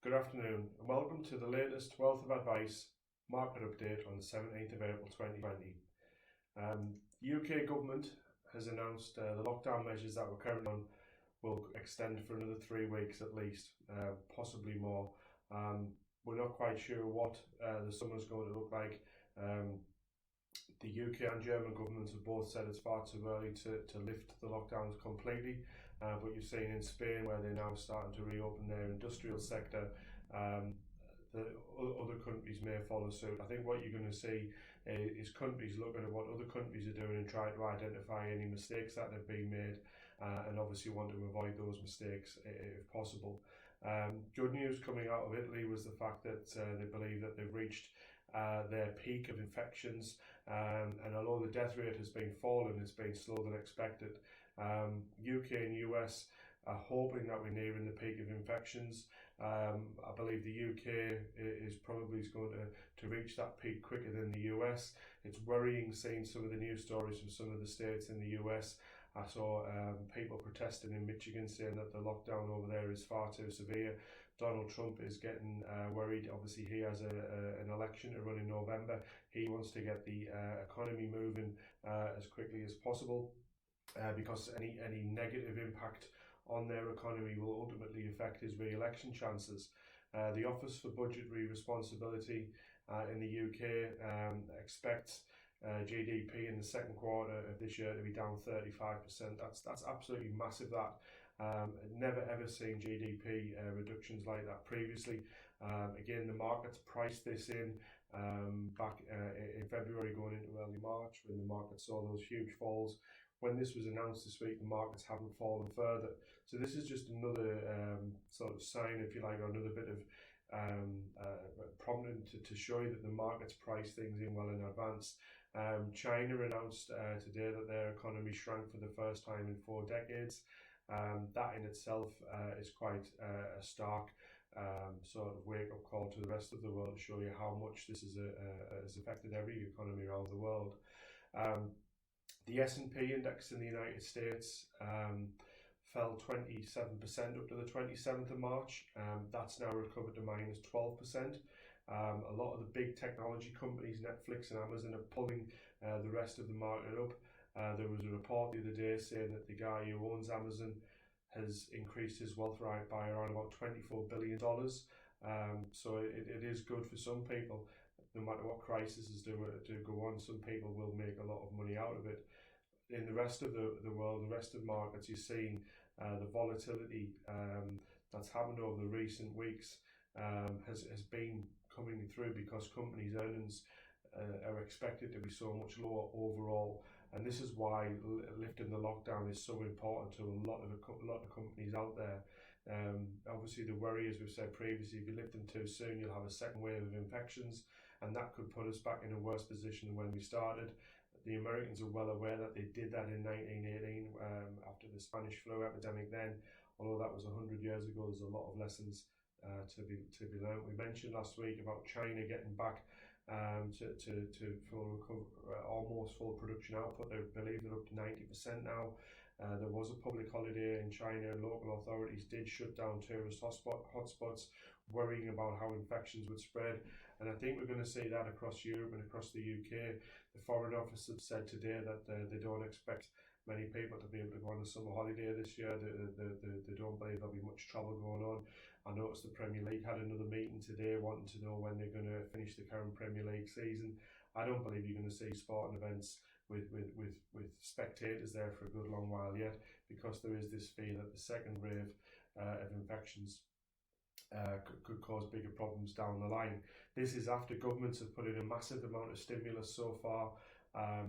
Good afternoon and welcome to the latest Wealth of Advice market update on the 17th of April 2020. The UK government has announced the lockdown measures that we're currently on will extend for another 3 weeks at least, possibly more. We're not quite sure what the summer's going to look like. The UK and German governments have both said it's far too early to lift the lockdowns completely, but you're seeing in Spain where they're now starting to reopen their industrial sector, the other countries may follow suit. I think what you're going to see is countries looking at what other countries are doing and trying to identify any mistakes that have been made, and obviously want to avoid those mistakes if possible. Good news coming out of Italy was the fact that they believe that they've reached their peak of infections, and although the death rate has been falling, it's been slower than expected. UK and US are hoping that we're nearing the peak of infections. I believe the UK is probably going to reach that peak quicker than the US. It's worrying seeing some of the news stories from some of the states in the US. I saw people protesting in Michigan saying that the lockdown over there is far too severe. Donald Trump is getting worried. Obviously, he has an election to run in November. He wants to get the economy moving as quickly as possible, because any negative impact on their economy will ultimately affect his re-election chances. The Office for Budgetary Responsibility in the UK expects GDP in the second quarter of this year to be down 35%. That's absolutely massive. Never ever seen GDP reductions like that previously. Again, the markets priced this in back in February going into early March when the market saw those huge falls. When this was announced this week, the markets haven't fallen further. So this is just another sort of sign, if you like, or another bit of prominent to show you that the markets price things in well in advance. China announced today that their economy shrank for the first time in 4 decades. That in itself is quite a stark sort of wake-up call to the rest of the world to show you how much this has affected every economy around the world. The S&P index in the United States fell 27% up to the 27th of March. That's now recovered to minus 12%. A lot of the big technology companies, Netflix and Amazon, are pulling the rest of the market up. There was a report the other day saying that the guy who owns Amazon has increased his wealth by around about $24 billion. So it is good for some people. No matter what crises do go on, some people will make a lot of money out of it. In the rest of the world, the rest of markets, you're seeing the volatility that's happened over the recent weeks has been coming through because companies' earnings are expected to be so much lower overall, and this is why lifting the lockdown is so important to a lot of companies out there. Obviously, the worry, as we've said previously, if you lift them too soon, you'll have a second wave of infections, and that could put us back in a worse position than when we started. The Americans are well aware that they did that in 1918 after the Spanish flu epidemic then. Although that was 100 years ago, there's a lot of lessons to be learned. We mentioned last week about China getting back to almost full production output. They believe they're up to 90% now. There was a public holiday in China, and local authorities did shut down tourist hotspots, worrying about how infections would spread. And I think we're going to see that across Europe and across the UK. The Foreign Office have said today that they don't expect many people to be able to go on a summer holiday this year. They don't believe there'll be much travel going on. I noticed the Premier League had another meeting today wanting to know when they're going to finish the current Premier League season. I don't believe you're going to see sporting events with spectators there for a good long while yet, because there is this fear that the second wave of infections could cause bigger problems down the line. This is after governments have put in a massive amount of stimulus so far.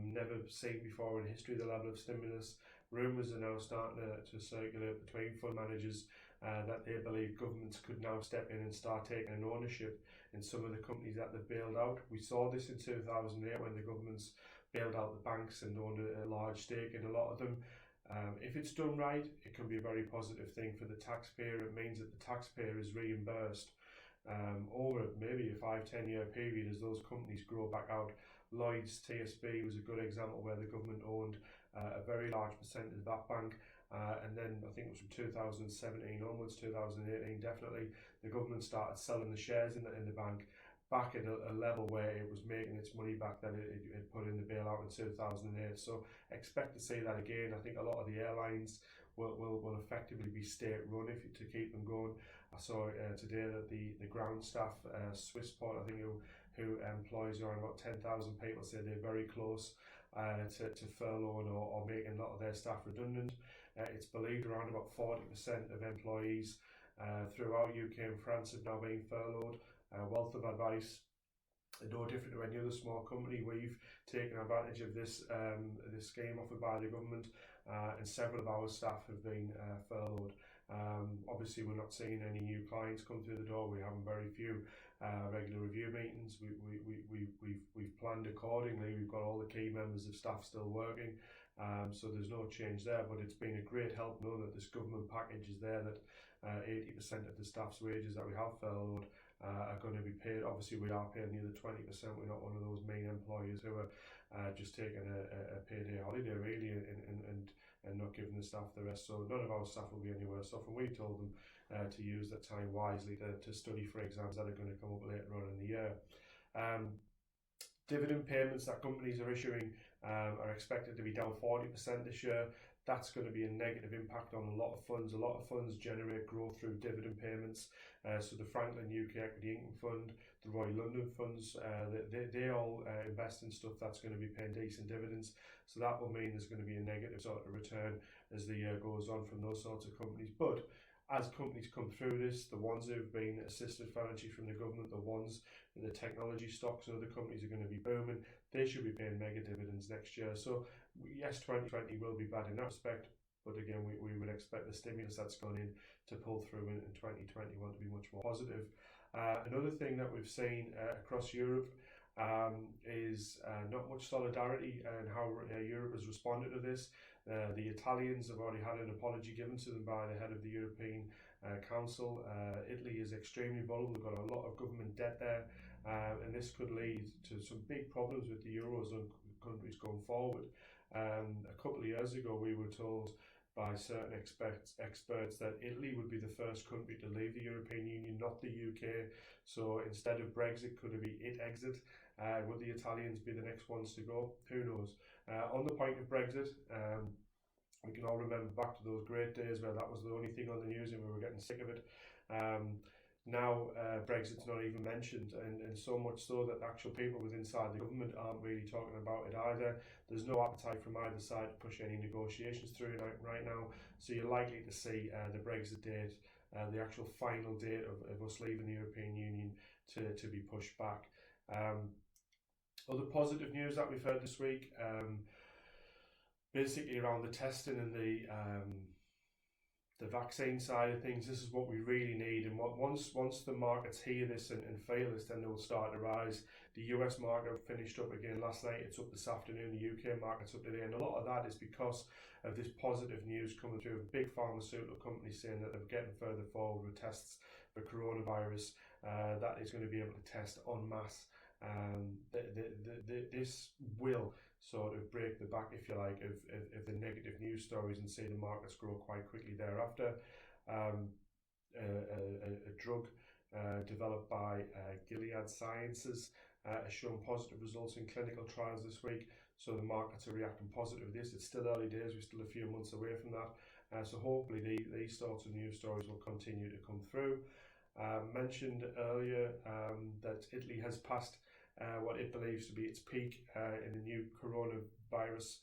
Never seen before in history the level of stimulus. Rumours are now starting to circulate between fund managers that they believe governments could now step in and start taking an ownership in some of the companies that they've bailed out. We saw this in 2008 when the governments bailed out the banks and owned a large stake in a lot of them. If it's done right, it can be a very positive thing for the taxpayer. It means that the taxpayer is reimbursed over maybe a 5-10 year period as those companies grow back out. Lloyd's TSB was a good example where the government owned a very large percentage of that bank, and then I think it was from 2017 onwards, 2018 definitely, the government started selling the shares in the bank back at a level where it was making its money back that it put in the bailout in 2008. So expect to see that again. I think a lot of the airlines will effectively be state run to keep them going. I saw today that the ground staff, Swissport, I think, who employs around about 10,000 people, say they're very close to furloughing or making a lot of their staff redundant. It's believed around about 40% of employees throughout UK and France have now been furloughed. Wealth of Advice, no different to any other small company, we've taken advantage of this scheme offered by the government, and several of our staff have been furloughed. Obviously, we're not seeing any new clients come through the door. We're having very few regular review meetings. We've planned accordingly. We've got all the key members of staff still working, so there's no change there. But it's been a great help knowing that this government package is there, that 80% of the staff's wages that we have furloughed are going to be paid. Obviously, we are paying the other 20%. We're not one of those main employers who are just taking a payday holiday, really, and not giving the staff the rest. So none of our staff will be any worse off. And we told them to use that time wisely to study for exams that are going to come up later on in the year. Dividend payments that companies are issuing are expected to be down 40% this year. That's going to be a negative impact on a lot of funds. A lot of funds generate growth through dividend payments. So the Franklin UK Equity Income Fund, the Royal London funds, they all invest in stuff that's going to be paying decent dividends. So that will mean there's going to be a negative sort of return as the year goes on from those sorts of companies. But as companies come through this, the ones who've been assisted financially from the government, the ones in the technology stocks and other companies are going to be booming, they should be paying mega dividends next year. So yes, 2020 will be bad in that respect, but again, we would expect the stimulus that's gone in to pull through in 2021 to be much more positive. Another thing that we've seen across Europe is not much solidarity and how Europe has responded to this. The Italians have already had an apology given to them by the head of the European Council. Italy is extremely vulnerable. They've got a lot of government debt there, and this could lead to some big problems with the Eurozone countries going forward. A couple of years ago, we were told by certain experts that Italy would be the first country to leave the European Union, not the UK. So instead of Brexit, could it be it exit? Would the Italians be the next ones to go? Who knows? On the point of Brexit, we can all remember back to those great days where that was the only thing on the news and we were getting sick of it. Now Brexit's not even mentioned, and so much so that actual people within inside the government aren't really talking about it either. There's no appetite from either side to push any negotiations through right now, so you're likely to see the Brexit date, the actual final date of us leaving the European Union to be pushed back. Other positive news that we've heard this week, basically around the testing and the vaccine side of things. This is what we really need, and once the markets hear this and feel this, then they'll start to rise. The US market finished up again last night. It's up this afternoon. The UK market's up today, and a lot of that is because of this positive news coming through of big pharmaceutical companies saying that they're getting further forward with tests for coronavirus that is going to be able to test en masse. This will sort of break the back, if you like, of the negative news stories and see the markets grow quite quickly thereafter. A drug developed by Gilead Sciences has shown positive results in clinical trials this week, so the markets are reacting positive to this. It's still early days, we're still a few months away from that, so hopefully these sorts of news stories will continue to come through. Mentioned earlier that Italy has passed what it believes to be its peak in the new coronavirus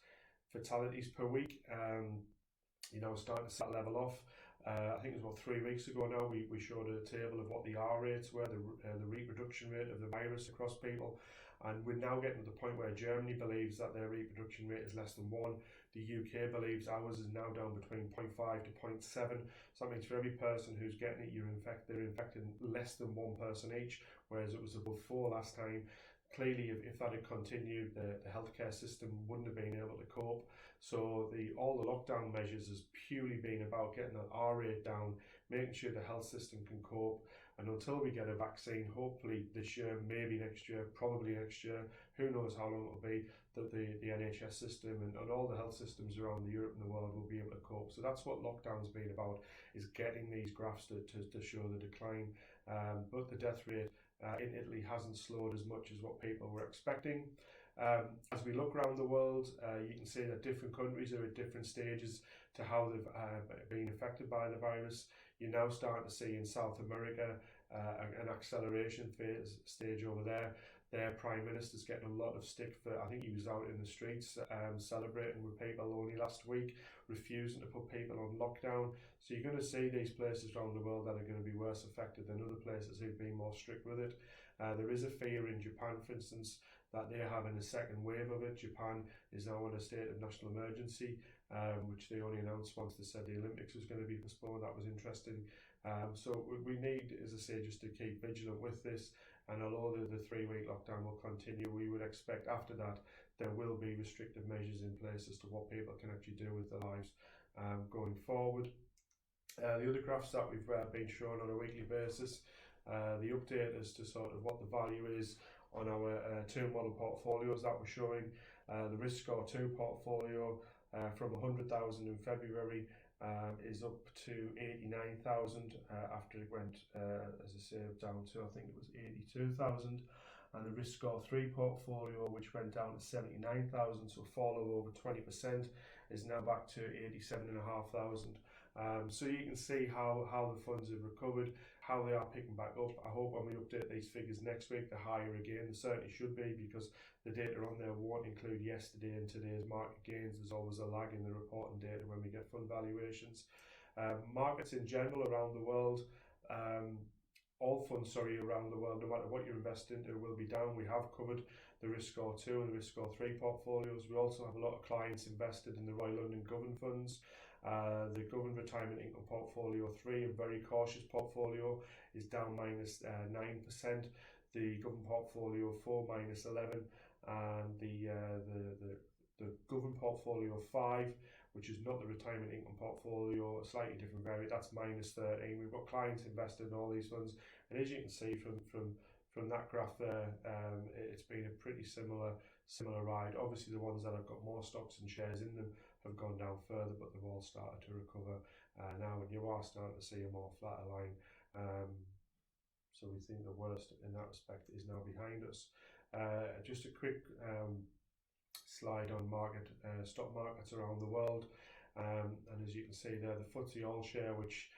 fatalities per week. Starting to level off. I think it was about 3 weeks ago now, we showed a table of what the R rates were, the reproduction rate of the virus across people, and we're now getting to the point where Germany believes that their reproduction rate is less than 1. The UK believes ours is now down between 0.5 to 0.7. So that means for every person who's getting it, they're infecting less than one person each, whereas it was above 4 last time. Clearly, if that had continued, the healthcare system wouldn't have been able to cope. So all the lockdown measures has purely been about getting that R rate down, making sure the health system can cope. And until we get a vaccine, hopefully this year, maybe next year, probably next year, who knows how long it'll be, that the NHS system and all the health systems around Europe and the world will be able to cope. So that's what lockdown's been about, is getting these graphs to show the decline. But the death rate in Italy hasn't slowed as much as what people were expecting. As we look around the world, you can see that different countries are at different stages to how they've been affected by the virus. You're now starting to see in South America an acceleration stage over there. Their Prime Minister's getting a lot of stick for, I think he was out in the streets celebrating with people only last week, refusing to put people on lockdown. So you're going to see these places around the world that are going to be worse affected than other places who've been more strict with it. There is a fear in Japan, for instance, that they're having a second wave of it. Japan is now in a state of national emergency, which they only announced once they said the Olympics was going to be postponed. That was interesting. So we need, as I say, just to keep vigilant with this. And although the 3-week lockdown will continue, we would expect after that there will be restrictive measures in place as to what people can actually do with their lives going forward. The other graphs that we've been shown on a weekly basis, the update as to sort of what the value is on our two model portfolios that we're showing. The risk score 2 portfolio from 100,000 in February is up to 89,000 after it went, as I say, down to, I think it was 82,000. And the risk score 3 portfolio, which went down to 79,000, so a fall of over 20%, is now back to 87,500. So you can see how the funds have recovered, how they are picking back up. I hope when we update these figures next week, they're higher again. They certainly should be, because the data on there won't include yesterday and today's market gains. There's always a lag in the reporting data when we get fund valuations. Markets in general around the world, all funds, around the world, no matter what you're investing into, will be down. We have covered the risk score 2 and the risk score 3 portfolios. We also have a lot of clients invested in the Royal London Government Funds. The Government Retirement Income Portfolio 3, a very cautious portfolio, is down minus 9%. The Government Portfolio 4 minus 11, and the Government Portfolio 5, which is not the Retirement Income Portfolio, a slightly different variant, that's minus 13. We've got clients invested in all these funds, and as you can see from that graph there, it's been a pretty similar ride. Obviously the ones that have got more stocks and shares in them have gone down further, but they've all started to recover now, and you are starting to see a more flatter line. So we think the worst in that respect is now behind us. Just a quick slide on stock markets around the world, and as you can see there, the FTSE All Share, which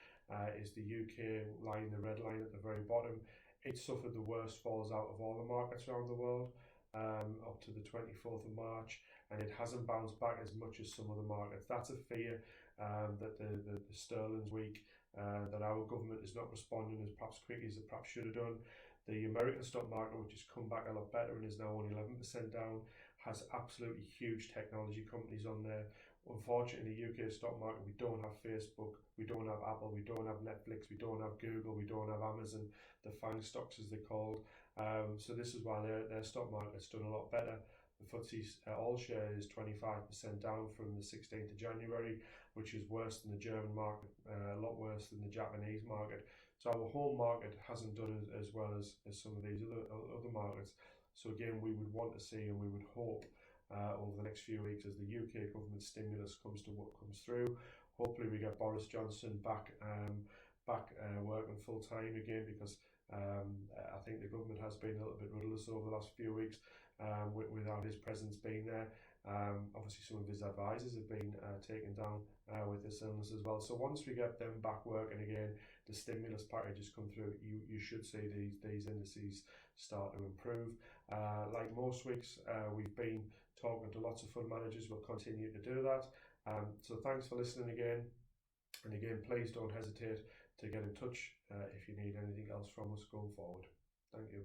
is the UK line, the red line at the very bottom, it suffered the worst falls out of all the markets around the world up to the 24th of March, and it hasn't bounced back as much as some other markets. That's a fear that the sterling's weak, that our government is not responding as perhaps quickly as it perhaps should have done. The American stock market, which has come back a lot better and is now only 11% down, has absolutely huge technology companies on there. Unfortunately, in the UK stock market, we don't have Facebook, we don't have Apple, we don't have Netflix, we don't have Google, we don't have Amazon, the FANG stocks as they're called. So this is why their stock market's done a lot better. The FTSE All Share is 25% down from the 16th of January, which is worse than the German market, a lot worse than the Japanese market. So our whole market hasn't done as well as some of these other markets. So again, we would want to see, and we would hope over the next few weeks, as the UK government stimulus comes through, hopefully we get Boris Johnson back working full time again, because I think the government has been a little bit rudderless over the last few weeks without his presence being there. Obviously some of his advisors have been taken down with this illness as well. So once we get them back working again, the stimulus packages come through, you should see these indices start to improve. Like most weeks, we've been talking to lots of fund managers. We'll continue to do that. So thanks for listening again. And again, please don't hesitate to get in touch if you need anything else from us going forward. Thank you.